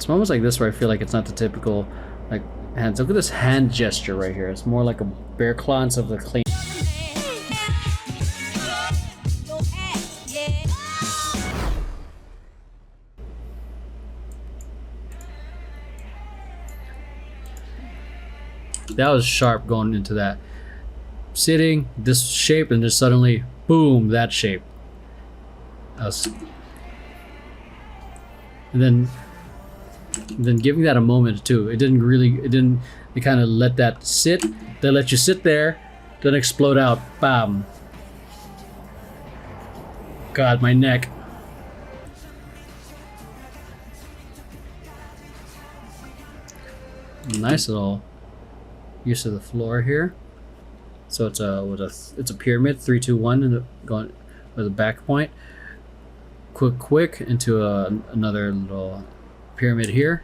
It's moments like this where I feel like it's not the typical like hands. Look at this hand gesture right here. It's more like a bear claw instead of the clean. That was sharp going into that. Sitting, this shape, and just suddenly, boom, that shape. And then giving that a moment too. It kind of let that sit. They let you sit there, then explode out. Bam. God, my neck. Nice little use of the floor here. So it's a pyramid, 3, 2, 1, and going with a back point. Quick into another little pyramid here.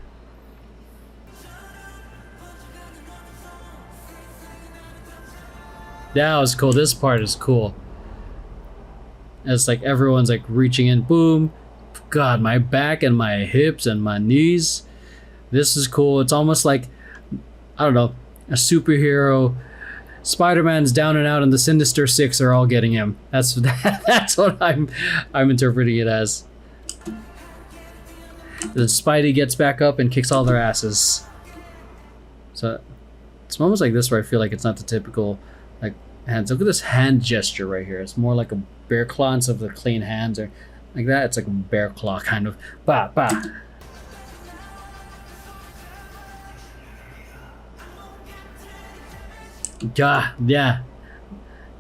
That was cool. This part is cool. It's like everyone's like reaching in. Boom. God, my back and my hips and my knees. This is cool. It's almost like, I don't know, a superhero. Spider-Man's down and out, and the Sinister Six are all getting him. That's what I'm interpreting it as. Then Spidey gets back up and kicks all their asses. So it's moments like this where I feel like it's not the typical like hands. Look at this hand gesture right here. It's more like a bear claw instead of the clean hands or like that. It's like a bear claw kind of. Ba ba. Yeah,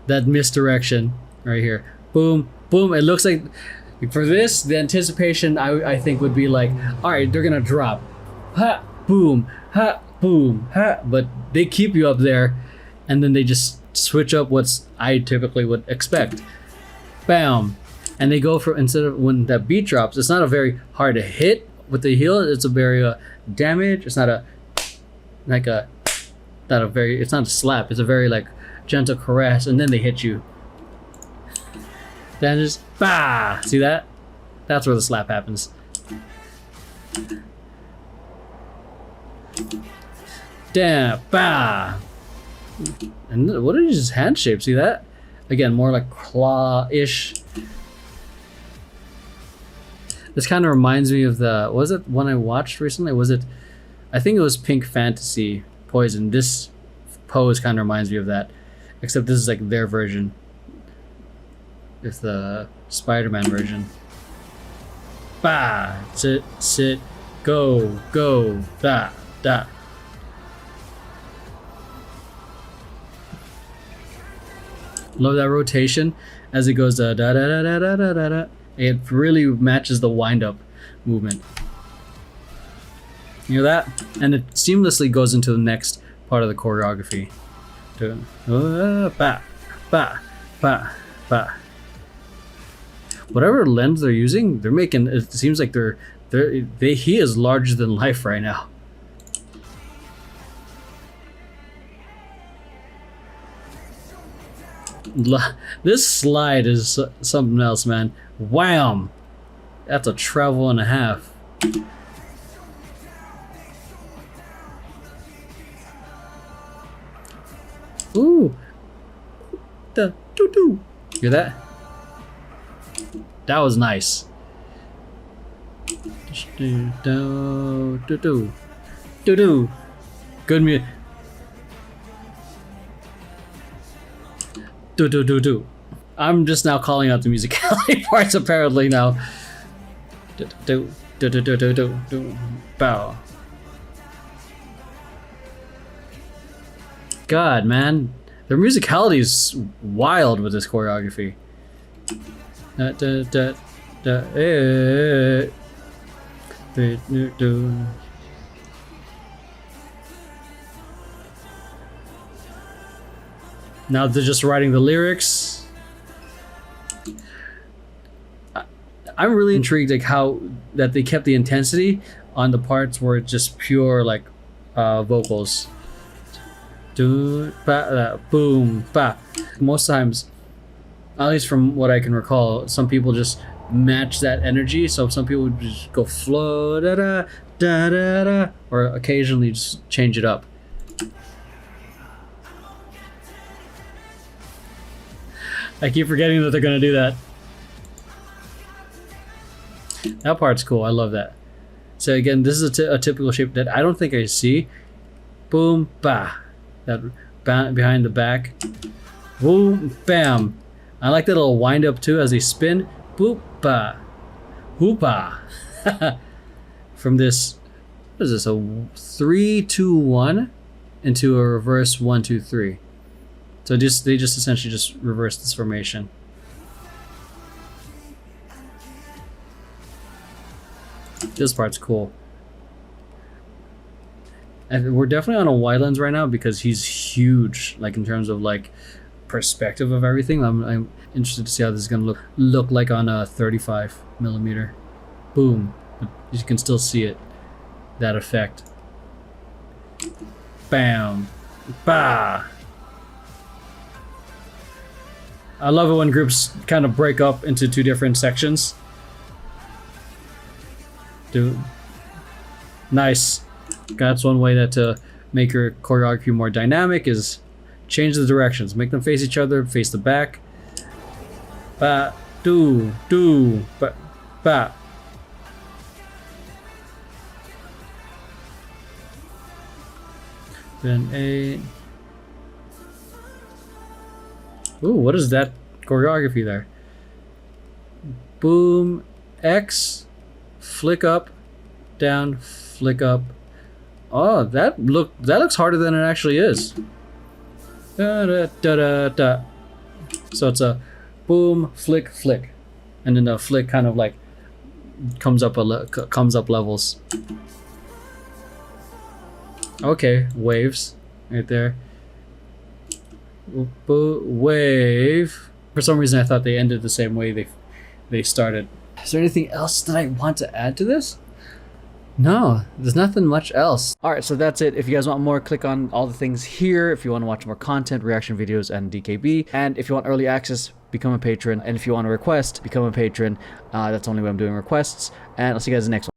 that misdirection right here. Boom, boom. It looks like for this, the anticipation I think would be like, all right, they're gonna drop, ha, boom, ha, but they keep you up there, and then they just switch up what's I typically would expect. Bam, and they go for instead of when that beat drops, it's not a very hard to hit with the heel. It's a very damage. It's not a like a. It's not a slap, it's a very like gentle caress, and then they hit you. Then just bah! See that? That's where the slap happens. Damn, bah! And what is his hand shape? See that? Again, more like claw-ish. This kind of reminds me of the, was it one I watched recently? Was it, I think it was Pink Fantasy Poison. This pose kind of reminds me of that, except this is like their version. It's the Spider-Man version. Bah! Sit, go, da. Love that rotation as it goes da da da da da da da da. It really matches the wind-up movement. You know that? And it seamlessly goes into the next part of the choreography. Ba, ba, ba, ba. Whatever lens they're using, they're making. It seems like he is larger than life right now. This slide is something else, man. Wham! That's a travel and a half. Ooh. The doo-doo. Hear that? That was nice. Do-do. Do-do. Good music. Do. I'm just now calling out the musicality parts apparently now. Do. Bow. God, man, their musicality is wild with this choreography. Now they're just writing the lyrics. I'm really intrigued like how that they kept the intensity on the parts where it's just pure like vocals. Do ba boom ba. Most times, at least from what I can recall, some people just match that energy. So some people would just go flow da da da da da, or occasionally just change it up. I keep forgetting that they're gonna do that. That part's cool. I love that. So again, this is a typical shape that I don't think I see. Boom, bah. That behind the back. Boom, bam. I like that little wind up too as they spin. Boop, bah. Hoopa. From this, what is this? A 3-2-1 into a reverse 1-2-3. So they just essentially just reverse this formation. This part's cool. And we're definitely on a wide lens right now because he's huge, like in terms of like perspective of everything. I'm interested to see how this is gonna look like on a 35mm. Boom. You can still see it. That effect. Bam. Bah. I love it when groups kind of break up into two different sections. Dude. Nice. That's one way that to make your choreography more dynamic is change the directions. Make them face each other, face the back. Ba, do, ba, ba. Then a. Ooh, what is that choreography there? Boom, X, flick up, down, flick up. Oh, that looks harder than it actually is. Da, da, da, da, da. So it's a boom, flick, flick, and then the flick kind of like comes up levels. Okay, waves right there. Wave. For some reason, I thought they ended the same way they started. Is there anything else that I want to add to this? No, there's nothing much else. All right, so that's it. If you guys want more, click on all the things here. If you want to watch more content, reaction videos, and DKB. And if you want early access, become a patron. And if you want to request, become a patron. That's the only way I'm doing requests. And I'll see you guys in the next one.